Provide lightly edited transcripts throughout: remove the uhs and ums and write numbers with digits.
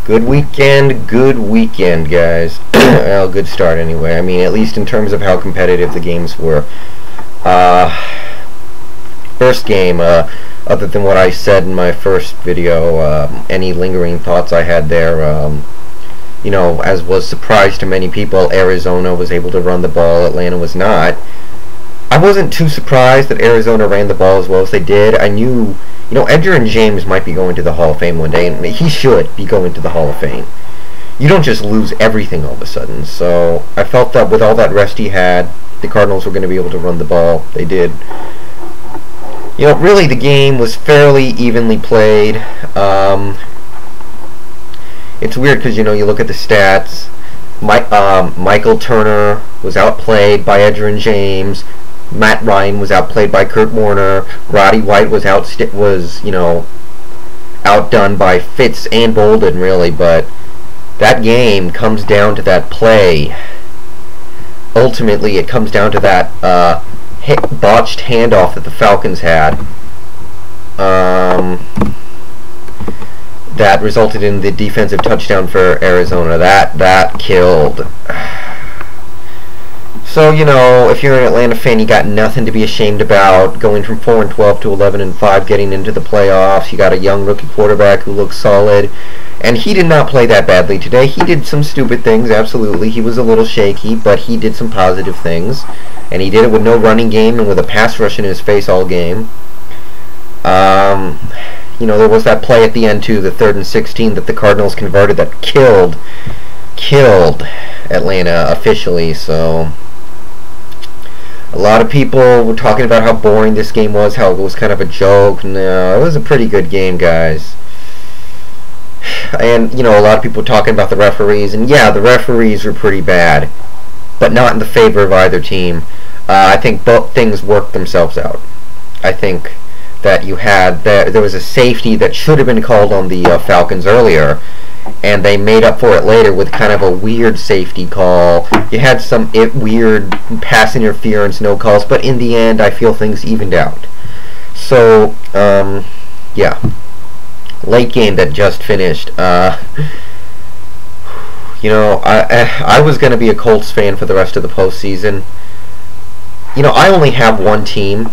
Good weekend, guys. Well, good start anyway. I mean, at least in terms of how competitive the games were. Uh, First game, other than what I said in my first video, any lingering thoughts I had there, as was surprise to many people, Arizona was able to run the ball, Atlanta was not. I wasn't too surprised that Arizona ran the ball as well as they did. I knew, Edgerrin James might be going to the Hall of Fame one day, and he should be going to the Hall of Fame. You don't just lose everything all of a sudden. So I felt that with all that rest he had, the Cardinals were going to be able to run the ball. They did. Really the game was fairly evenly played. It's weird because, you look at the stats. Michael Turner was outplayed by Edgerrin James. Matt Ryan was outplayed by Kurt Warner. Roddy White was outdone by Fitz and Bolden, really. But that game comes down to that play. Ultimately, it comes down to that botched handoff that the Falcons had. That resulted in the defensive touchdown for Arizona. That killed. So, if you're an Atlanta fan, you got nothing to be ashamed about. Going from 4-12 to 11-5, getting into the playoffs. You got a young rookie quarterback who looks solid. And he did not play that badly today. He did some stupid things, absolutely. He was a little shaky, but he did some positive things. And he did it with no running game and with a pass rush in his face all game. There was that play at the end, too, the 3rd and 16 that the Cardinals converted that killed Atlanta officially, so a lot of people were talking about how boring this game was, how it was kind of a joke. No, it was a pretty good game, guys. And, a lot of people talking about the referees, and yeah, the referees were pretty bad, but not in the favor of either team. I think both things worked themselves out. I think that there was a safety that should have been called on the Falcons earlier, and they made up for it later with kind of a weird safety call. You had some weird pass interference, no calls, but in the end, I feel things evened out. So, yeah. Late game that just finished. I was going to be a Colts fan for the rest of the postseason. I only have one team.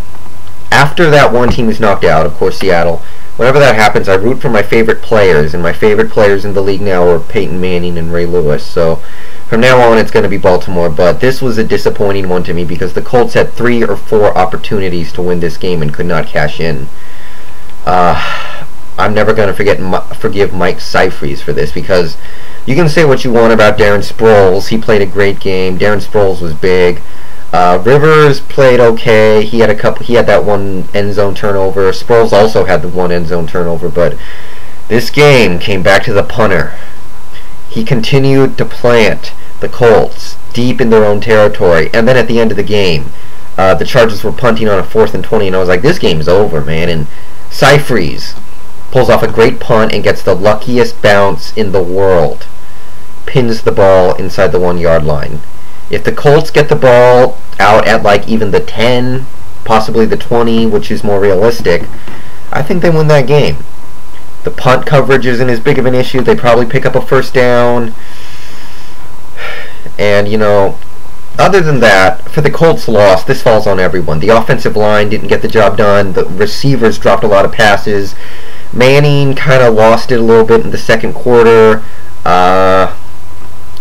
After that one team is knocked out, of course, Seattle, whenever that happens, I root for my favorite players, and my favorite players in the league now are Peyton Manning and Ray Lewis. So from now on, it's going to be Baltimore. But this was a disappointing one to me because the Colts had 3 or 4 opportunities to win this game and could not cash in. I'm never going to forgive Mike Seifries for this, because you can say what you want about Darren Sproles. He played a great game. Darren Sproles was big. Rivers played okay. He had that one end zone turnover. Sproles also had the one end zone turnover, but this game came back to the punter. He continued to plant the Colts deep in their own territory, and then at the end of the game, the Chargers were punting on a 4th and 20, and I was like, this game's over, man. And Seifries pulls off a great punt and gets the luckiest bounce in the world. Pins the ball inside the 1-yard line. If the Colts get the ball out at like even the 10, possibly the 20, which is more realistic, I think they win that game. The punt coverage isn't as big of an issue. They probably pick up a first down. And, other than that, for the Colts' loss, this falls on everyone. The offensive line didn't get the job done. The receivers dropped a lot of passes. Manning kind of lost it a little bit in the second quarter.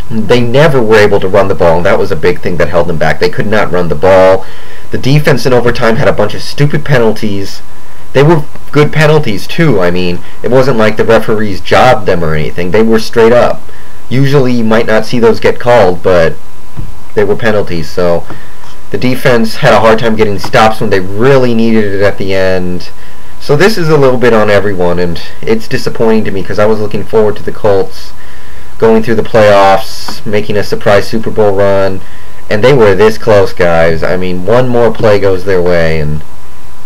They never were able to run the ball, and that was a big thing that held them back. They could not run the ball. The defense in overtime had a bunch of stupid penalties. They were good penalties, too. I mean, it wasn't like the referees jobbed them or anything. They were straight up. Usually you might not see those get called, but they were penalties. So the defense had a hard time getting stops when they really needed it at the end. So this is a little bit on everyone, and it's disappointing to me because I was looking forward to the Colts going through the playoffs, making a surprise Super Bowl run, and they were this close, guys. I mean, one more play goes their way, and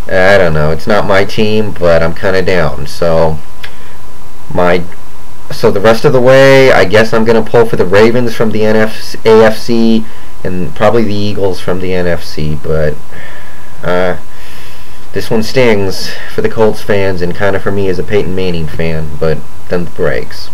I don't know. It's not my team, but I'm kind of down. So the rest of the way, I guess I'm going to pull for the Ravens from the AFC and probably the Eagles from the NFC, but this one stings for the Colts fans and kind of for me as a Peyton Manning fan, but then the breaks.